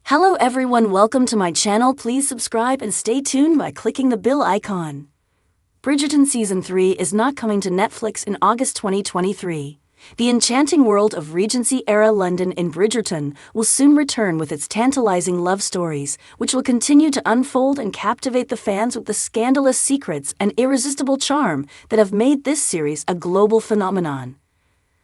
Hello everyone, welcome to my channel. Please subscribe and stay tuned by clicking the bell icon. Bridgerton Season 3 is not coming to Netflix in August 2023. The enchanting world of Regency-era London in Bridgerton will soon return with its tantalizing love stories, which will continue to unfold and captivate the fans with the scandalous secrets and irresistible charm that have made this series a global phenomenon.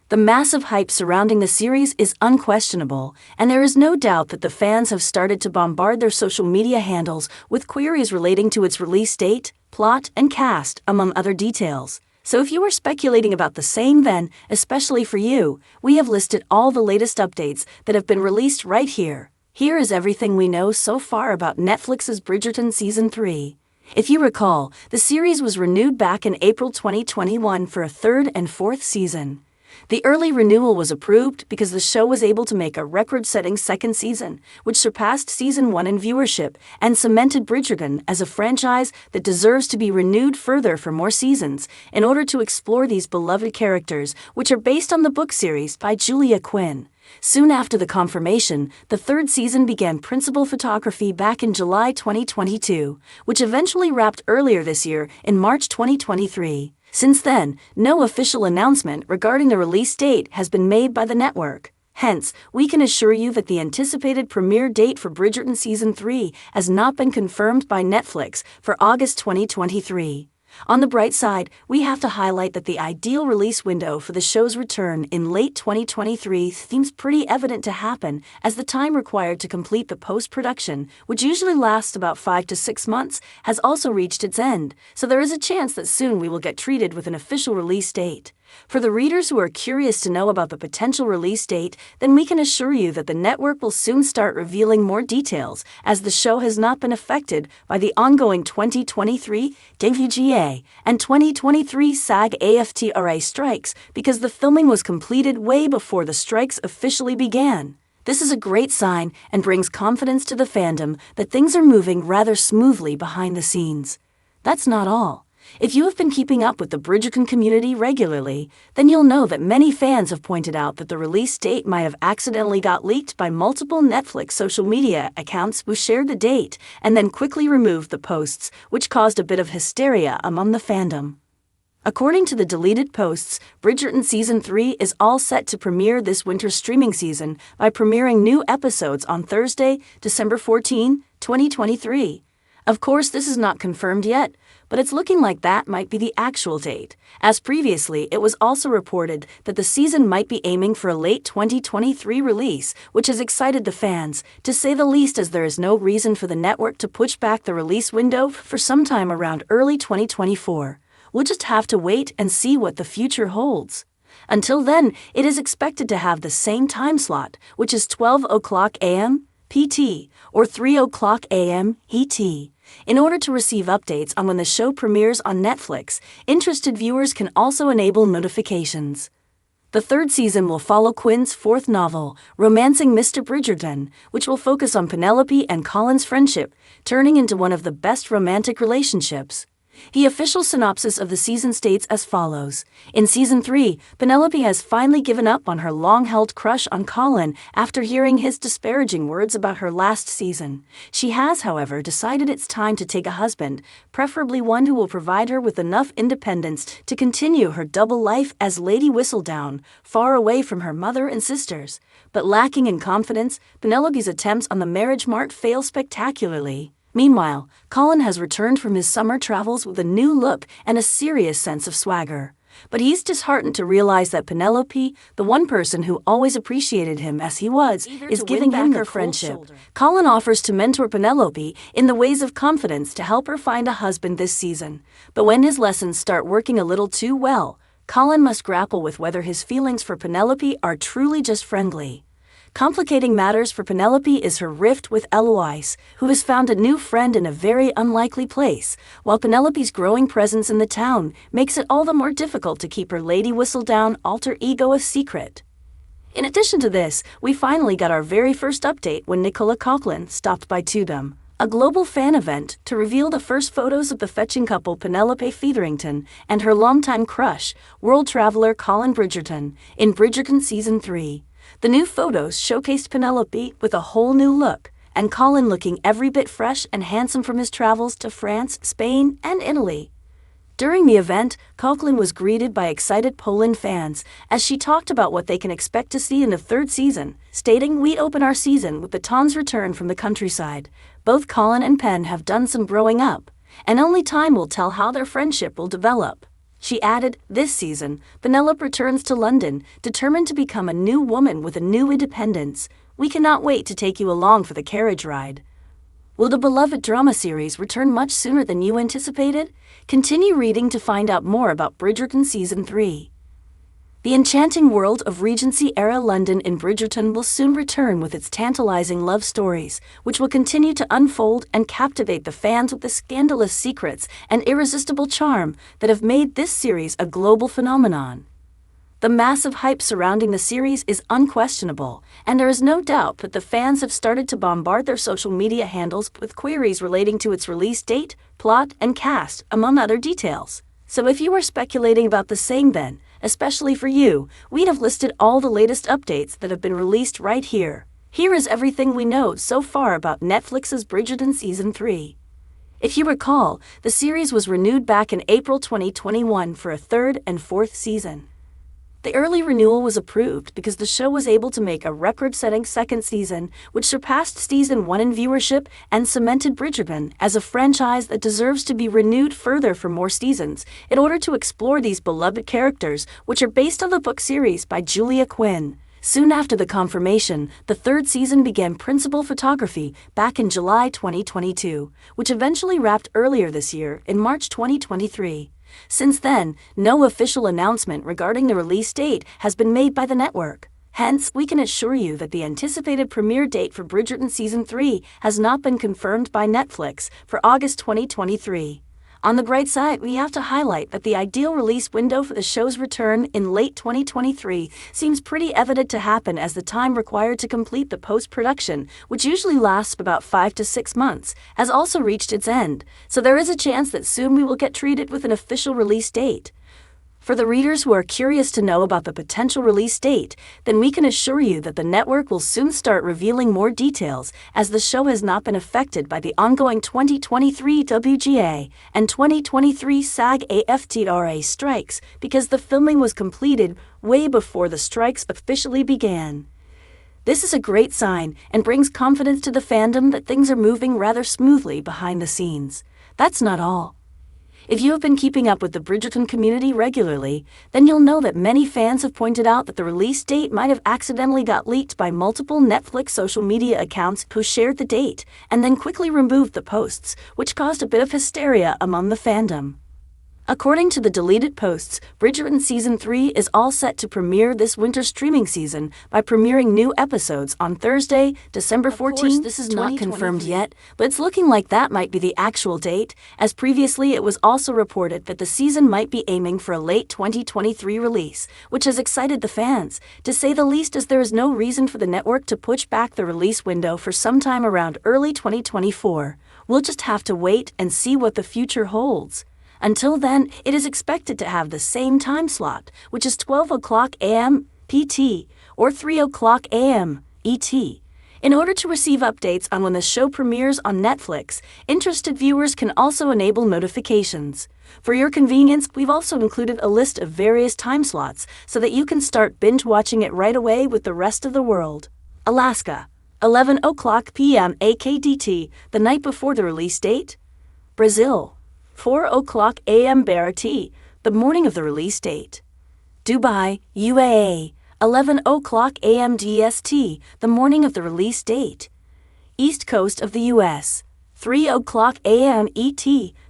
The massive hype surrounding the series is unquestionable, and there is no doubt that the fans have started to bombard their social media handles with queries relating to its release date, plot, and cast, among other details. So if you are speculating about the same, then, especially for you, we have listed all the latest updates that have been released right here. Here is everything we know so far about Netflix's Bridgerton Season 3. If you recall, the series was renewed back in April 2021 for a third and fourth season. The early renewal was approved because the show was able to make a record-setting second season, which surpassed Season 1 in viewership and cemented Bridgerton as a franchise that deserves to be renewed further for more seasons in order to explore these beloved characters, which are based on the book series by Julia Quinn. Soon after the confirmation, the third season began principal photography back in July 2022, which eventually wrapped earlier this year in March 2023. Since then, no official announcement regarding the release date has been made by the network. Hence, we can assure you that the anticipated premiere date for Bridgerton Season 3 has not been confirmed by Netflix for August 2023. On the bright side, we have to highlight that the ideal release window for the show's return in late 2023 seems pretty evident to happen, as the time required to complete the post-production, which usually lasts about 5 to 6 months, has also reached its end, so there is a chance that soon we will get treated with an official release date. For the readers who are curious to know about the potential release date, then we can assure you that the network will soon start revealing more details, as the show has not been affected by the ongoing 2023 WGA and 2023 SAG-AFTRA strikes because the filming was completed way before the strikes officially began. This is a great sign and brings confidence to the fandom that things are moving rather smoothly behind the scenes. That's not all. If you have been keeping up with the Bridgerton community regularly, then you'll know that many fans have pointed out that the release date might have accidentally got leaked by multiple Netflix social media accounts who shared the date and then quickly removed the posts, which caused a bit of hysteria among the fandom. According to the deleted posts, Bridgerton Season 3 is all set to premiere this winter streaming season by premiering new episodes on Thursday, December 14, 2023. Of course, this is not confirmed yet, but it's looking like that might be the actual date, as previously it was also reported that the season might be aiming for a late 2023 release, which has excited the fans, to say the least, as there is no reason for the network to push back the release window for some time around early 2024. We'll just have to wait and see what the future holds. Until then, it is expected to have the same time slot, which is 12 o'clock a.m. PT or 3 o'clock a.m. ET. In order to receive updates on when the show premieres on Netflix, interested viewers can also enable notifications. The third season will follow Quinn's fourth novel, Romancing Mr. Bridgerton, which will focus on Penelope and Colin's friendship, turning into one of the best romantic relationships. The official synopsis of the season states as follows. In Season 3, Penelope has finally given up on her long-held crush on Colin after hearing his disparaging words about her last season. She has, however, decided it's time to take a husband, preferably one who will provide her with enough independence to continue her double life as Lady Whistledown, far away from her mother and sisters. But lacking in confidence, Penelope's attempts on the marriage mart fail spectacularly. Meanwhile, Colin has returned from his summer travels with a new look and a serious sense of swagger. But he's disheartened to realize that Penelope, the one person who always appreciated him as he was, is giving him her friendship. Colin offers to mentor Penelope in the ways of confidence to help her find a husband this season. But when his lessons start working a little too well, Colin must grapple with whether his feelings for Penelope are truly just friendly. Complicating matters for Penelope is her rift with Eloise, who has found a new friend in a very unlikely place, while Penelope's growing presence in the town makes it all the more difficult to keep her Lady Whistledown alter ego a secret. In addition to this, we finally got our very first update when Nicola Coughlan stopped by Tudum, a global fan event, to reveal the first photos of the fetching couple Penelope Featherington and her longtime crush, world traveler Colin Bridgerton, in Bridgerton Season 3. The new photos showcased Penelope with a whole new look, and Colin looking every bit fresh and handsome from his travels to France, Spain, and Italy. During the event, Coquelin was greeted by excited Poland fans as she talked about what they can expect to see in the third season, stating, "We open our season with the Ton's return from the countryside. Both Colin and Penn have done some growing up, and only time will tell how their friendship will develop." She added, "This season, Penelope returns to London, determined to become a new woman with a new independence. We cannot wait to take you along for the carriage ride." Will the beloved drama series return much sooner than you anticipated? Continue reading to find out more about Bridgerton Season 3. The enchanting world of Regency-era London in Bridgerton will soon return with its tantalizing love stories, which will continue to unfold and captivate the fans with the scandalous secrets and irresistible charm that have made this series a global phenomenon. The massive hype surrounding the series is unquestionable, and there is no doubt that the fans have started to bombard their social media handles with queries relating to its release date, plot, and cast, among other details. So if you are speculating about the same then, especially for you, we have listed all the latest updates that have been released right here. Here is everything we know so far about Netflix's Bridgerton Season 3. If you recall, the series was renewed back in April 2021 for a third and fourth season. The early renewal was approved because the show was able to make a record-setting second season, which surpassed Season 1 in viewership and cemented Bridgerton as a franchise that deserves to be renewed further for more seasons in order to explore these beloved characters, which are based on the book series by Julia Quinn. Soon after the confirmation, the third season began principal photography back in July 2022, which eventually wrapped earlier this year in March 2023. Since then, no official announcement regarding the release date has been made by the network. Hence, we can assure you that the anticipated premiere date for Bridgerton Season 3 has not been confirmed by Netflix for August 2023. On the bright side, we have to highlight that the ideal release window for the show's return in late 2023 seems pretty evident to happen, as the time required to complete the post-production, which usually lasts about 5 to 6 months, has also reached its end, so there is a chance that soon we will get treated with an official release date. For the readers who are curious to know about the potential release date, then we can assure you that the network will soon start revealing more details, as the show has not been affected by the ongoing 2023 WGA and 2023 SAG-AFTRA strikes, because the filming was completed way before the strikes officially began. This is a great sign and brings confidence to the fandom that things are moving rather smoothly behind the scenes. That's not all. If you have been keeping up with the Bridgerton community regularly, then you'll know that many fans have pointed out that the release date might have accidentally got leaked by multiple Netflix social media accounts who shared the date and then quickly removed the posts, which caused a bit of hysteria among the fandom. According to the deleted posts, Bridgerton Season 3 is all set to premiere this winter streaming season by premiering new episodes on Thursday, December 14th. This is not confirmed yet, but it's looking like that might be the actual date, as previously it was also reported that the season might be aiming for a late 2023 release, which has excited the fans, to say the least, as there is no reason for the network to push back the release window for sometime around early 2024. We'll just have to wait and see what the future holds. Until then, it is expected to have the same time slot, which is 12 o'clock a.m. PT or 3 o'clock a.m. ET. In order to receive updates on when the show premieres on Netflix, interested viewers can also enable notifications. For your convenience, we've also included a list of various time slots so that you can start binge watching it right away with the rest of the world. Alaska, 11 o'clock p.m. AKDT, the night before the release date. Brazil, 4 o'clock a.m. BRT, the morning of the release date. Dubai, UAE, 11 o'clock a.m. DST, the morning of the release date. East Coast of the U.S., 3 o'clock a.m. ET,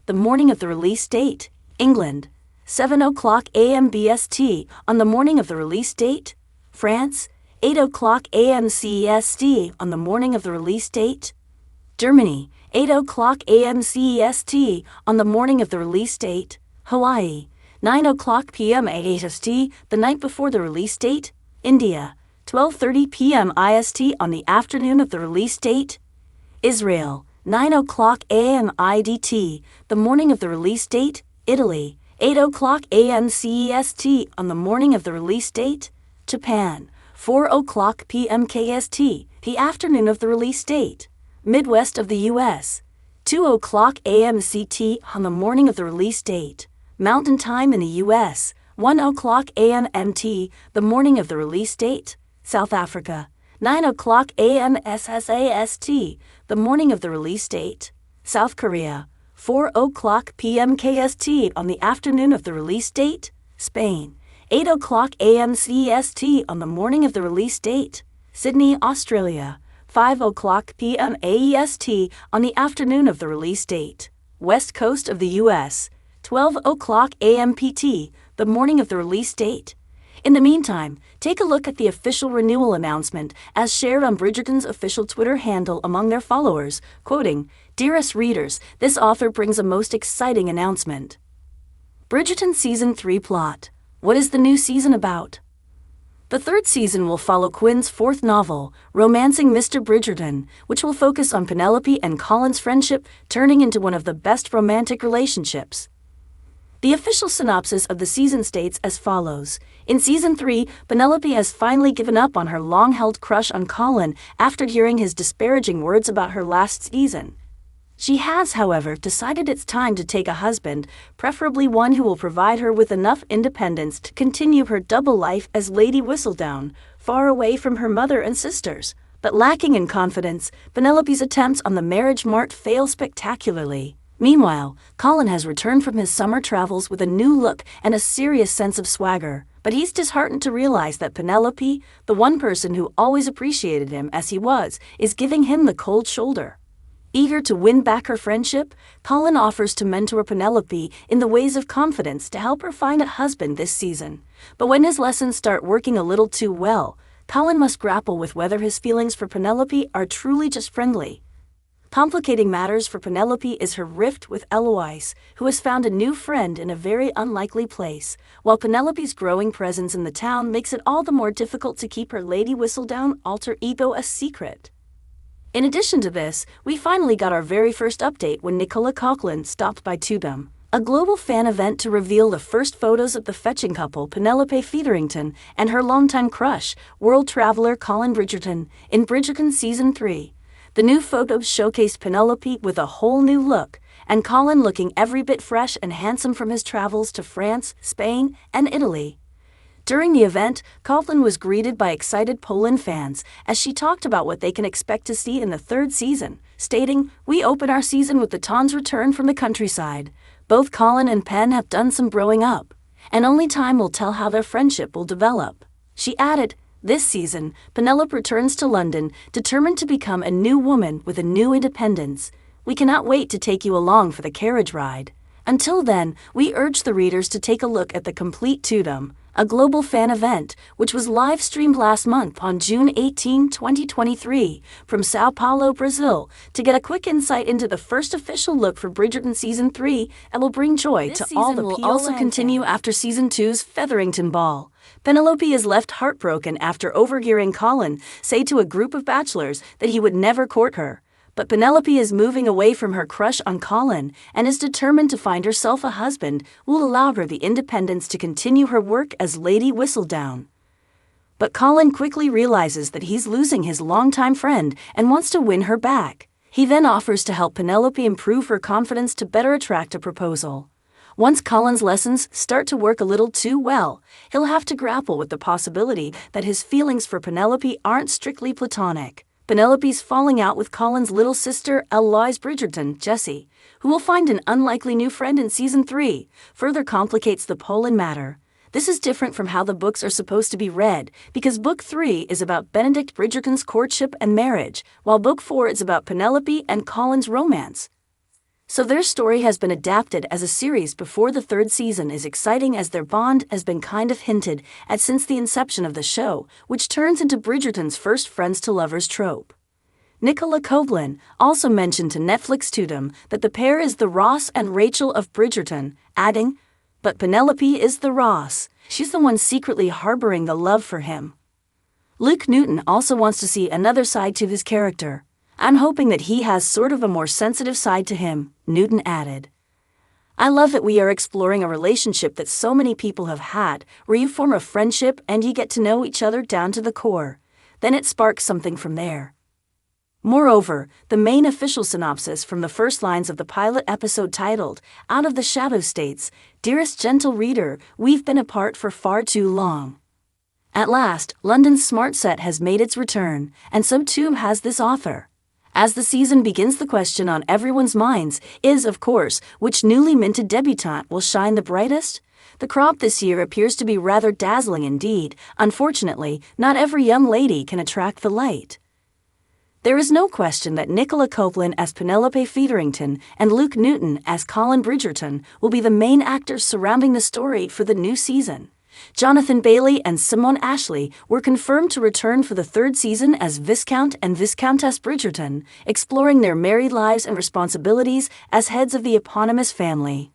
the morning of the release date. England, 7 o'clock a.m. BST, on the morning of the release date. France, 8 o'clock a.m. CEST, on the morning of the release date. Germany, 8 o'clock a.m. CEST, on the morning of the release date. Hawaii, 9 o'clock p.m. AST, the night before the release date. India, 12:30 p.m. IST, on the afternoon of the release date. Israel, 9 o'clock a.m. IDT, the morning of the release date. Italy, 8 o'clock a.m. CEST, on the morning of the release date. Japan, 4 o'clock p.m. KST, the afternoon of the release date. Midwest of the U.S. 2:00 a.m. CT on the morning of the release date. Mountain Time in the U.S. 1:00 a.m. MT, the morning of the release date. South Africa. 9:00 a.m. SSAST, the morning of the release date. South Korea. 4:00 p.m. KST on the afternoon of the release date. Spain. 8:00 a.m. CEST on the morning of the release date. Sydney, Australia. 5:00 p.m. AEST on the afternoon of the release date. West Coast of the U.S. 12:00 a.m. PT, the morning of the release date. In the meantime, take a look at the official renewal announcement as shared on Bridgerton's official Twitter handle among their followers, quoting, "Dearest readers, this author brings a most exciting announcement." Bridgerton Season 3 plot. What is the new season about? The third season will follow Quinn's fourth novel, Romancing Mr. Bridgerton, which will focus on Penelope and Colin's friendship turning into one of the best romantic relationships. The official synopsis of the season states as follows. In Season 3, Penelope has finally given up on her long-held crush on Colin after hearing his disparaging words about her last season. She has, however, decided it's time to take a husband, preferably one who will provide her with enough independence to continue her double life as Lady Whistledown, far away from her mother and sisters. But lacking in confidence, Penelope's attempts on the marriage mart fail spectacularly. Meanwhile, Colin has returned from his summer travels with a new look and a serious sense of swagger, but he's disheartened to realize that Penelope, the one person who always appreciated him as he was, is giving him the cold shoulder. Eager to win back her friendship, Colin offers to mentor Penelope in the ways of confidence to help her find a husband this season. But when his lessons start working a little too well, Colin must grapple with whether his feelings for Penelope are truly just friendly. Complicating matters for Penelope is her rift with Eloise, who has found a new friend in a very unlikely place, while Penelope's growing presence in the town makes it all the more difficult to keep her Lady Whistledown alter ego a secret. In addition to this, we finally got our very first update when Nicola Coughlan stopped by Tudum, a global fan event, to reveal the first photos of the fetching couple Penelope Featherington and her longtime crush, world traveler Colin Bridgerton, in Bridgerton Season 3. The new photos showcased Penelope with a whole new look, and Colin looking every bit fresh and handsome from his travels to France, Spain, and Italy. During the event, Coughlan was greeted by excited Poland fans as she talked about what they can expect to see in the third season, stating, "We open our season with the Ton's return from the countryside. Both Colin and Pen have done some growing up, and only time will tell how their friendship will develop." She added, "This season, Penelope returns to London, determined to become a new woman with a new independence. We cannot wait to take you along for the carriage ride. Until then, we urge the readers to take a look at the Complete Tudum, a global fan event, which was live-streamed last month on June 18, 2023, from Sao Paulo, Brazil, to get a quick insight into the first official look for Bridgerton Season 3 and will bring joy to all the people." Will also continue after Season 2's Featherington Ball. Penelope is left heartbroken after overhearing Colin say to a group of bachelors that he would never court her. But Penelope is moving away from her crush on Colin and is determined to find herself a husband who will allow her the independence to continue her work as Lady Whistledown. But Colin quickly realizes that he's losing his longtime friend and wants to win her back. He then offers to help Penelope improve her confidence to better attract a proposal. Once Colin's lessons start to work a little too well, he'll have to grapple with the possibility that his feelings for Penelope aren't strictly platonic. Penelope's falling out with Colin's little sister, Eloise Bridgerton, Jessie, who will find an unlikely new friend in Season 3, further complicates the Poland matter. This is different from how the books are supposed to be read, because Book 3 is about Benedict Bridgerton's courtship and marriage, while Book 4 is about Penelope and Colin's romance. So their story has been adapted as a series before the third season is exciting, as their bond has been kind of hinted at since the inception of the show, which turns into Bridgerton's first friends-to-lovers trope. Nicola Coughlan also mentioned to Netflix Tudum that the pair is the Ross and Rachel of Bridgerton, adding, "But Penelope is the Ross. She's the one secretly harboring the love for him." Luke Newton also wants to see another side to his character. "I'm hoping that he has sort of a more sensitive side to him," Newton added. "I love that we are exploring a relationship that so many people have had, where you form a friendship and you get to know each other down to the core. Then it sparks something from there." Moreover, the main official synopsis from the first lines of the pilot episode titled, Out of the Shadow states, "Dearest gentle reader, we've been apart for far too long." At last, London's smart set has made its return, and so too has this author. As the season begins, the question on everyone's minds is, of course, which newly minted debutante will shine the brightest? The crop this year appears to be rather dazzling indeed. Unfortunately, not every young lady can attract the light. There is no question that Nicola Copeland as Penelope Featherington and Luke Newton as Colin Bridgerton will be the main actors surrounding the story for the new season. Jonathan Bailey and Simone Ashley were confirmed to return for the third season as Viscount and Viscountess Bridgerton, exploring their married lives and responsibilities as heads of the eponymous family.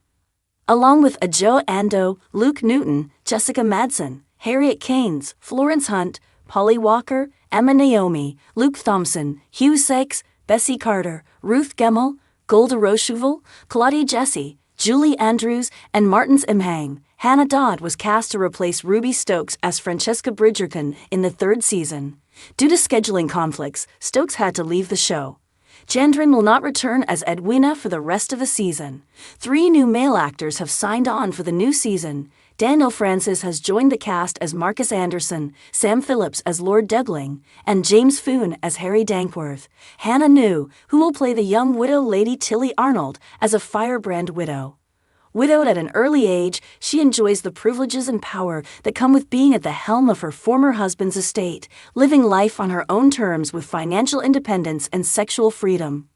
Along with Adjo Ando, Luke Newton, Jessica Madsen, Harriet Keynes, Florence Hunt, Polly Walker, Emma Naomi, Luke Thompson, Hugh Sykes, Bessie Carter, Ruth Gemmell, Golda Rochouval, Claudia Jessie, Julie Andrews, and Martins Imhang. Hannah Dodd was cast to replace Ruby Stokes as Francesca Bridgerton in the third season. Due to scheduling conflicts, Stokes had to leave the show. Jandrin will not return as Edwina for the rest of the season. 3 new male actors have signed on for the new season. Daniel Francis has joined the cast as Marcus Anderson, Sam Phillips as Lord Degling, and James Foon as Harry Dankworth. Hannah New, who will play the young widow Lady Tilly Arnold as a firebrand widow. Widowed at an early age, she enjoys the privileges and power that come with being at the helm of her former husband's estate, living life on her own terms with financial independence and sexual freedom.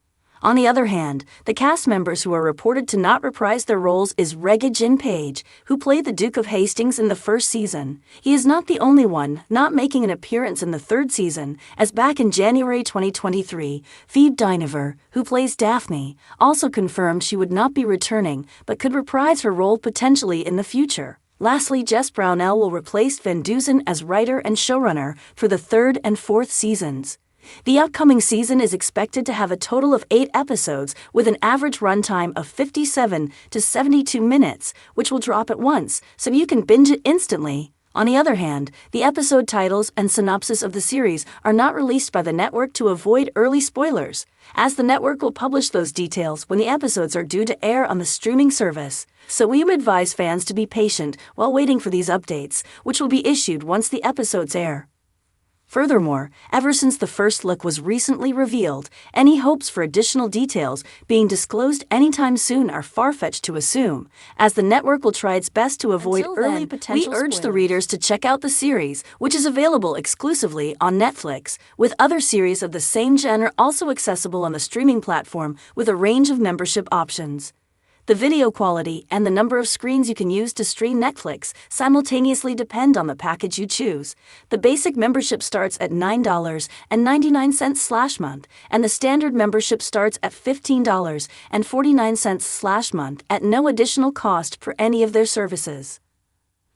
On the other hand, the cast members who are reported to not reprise their roles is Regé-Jean Page, who played the Duke of Hastings in the first season. He is not the only one not making an appearance in the third season, as back in January 2023, Phoebe Dynevor, who plays Daphne, also confirmed she would not be returning but could reprise her role potentially in the future. Lastly, Jess Brownell will replace Van Dusen as writer and showrunner for the third and fourth seasons. The upcoming season is expected to have a total of 8 episodes with an average runtime of 57 to 72 minutes, which will drop at once, so you can binge it instantly. On the other hand, the episode titles and synopsis of the series are not released by the network to avoid early spoilers, as the network will publish those details when the episodes are due to air on the streaming service. So we advise fans to be patient while waiting for these updates, which will be issued once the episodes air. Furthermore, ever since the first look was recently revealed, any hopes for additional details being disclosed anytime soon are far-fetched to assume, as the network will try its best to avoid early potential spoilers. We urge the readers to check out the series, which is available exclusively on Netflix, with other series of the same genre also accessible on the streaming platform with a range of membership options. The video quality and the number of screens you can use to stream Netflix simultaneously depend on the package you choose. The basic membership starts at $9.99/month, and the standard membership starts at $15.49/month at no additional cost for any of their services.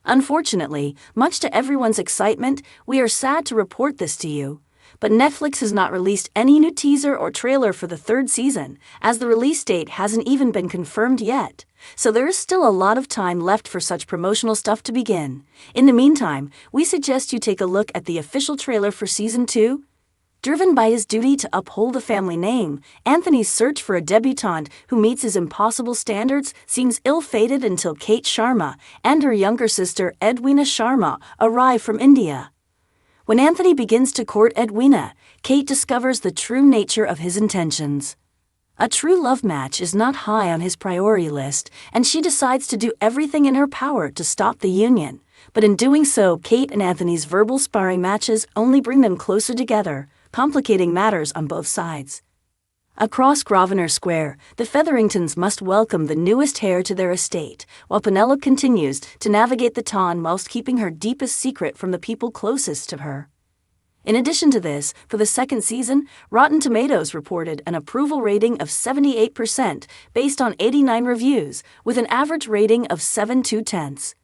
Unfortunately, much to everyone's excitement, we are sad to report this to you, but Netflix has not released any new teaser or trailer for the third season, as the release date hasn't even been confirmed yet. So there is still a lot of time left for such promotional stuff to begin. In the meantime, we suggest you take a look at the official trailer for Season 2. Driven by his duty to uphold the family name, Anthony's search for a debutante who meets his impossible standards seems ill-fated until Kate Sharma and her younger sister Edwina Sharma arrive from India. When Anthony begins to court Edwina, Kate discovers the true nature of his intentions. A true love match is not high on his priority list, and she decides to do everything in her power to stop the union. But in doing so, Kate and Anthony's verbal sparring matches only bring them closer together, complicating matters on both sides. Across Grosvenor Square, the Featheringtons must welcome the newest heir to their estate, while Penelope continues to navigate the town whilst keeping her deepest secret from the people closest to her. In addition to this, for the second season, Rotten Tomatoes reported an approval rating of 78% based on 89 reviews, with an average rating of 7/2.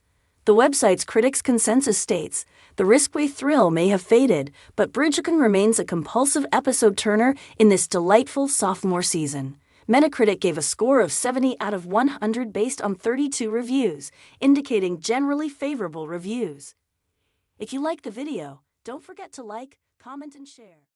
The website's critics' consensus states, "The risque thrill may have faded, but Bridgerton remains a compulsive episode turner in this delightful sophomore season." Metacritic gave a score of 70 out of 100 based on 32 reviews, indicating generally favorable reviews. If you liked the video, don't forget to like, comment, and share.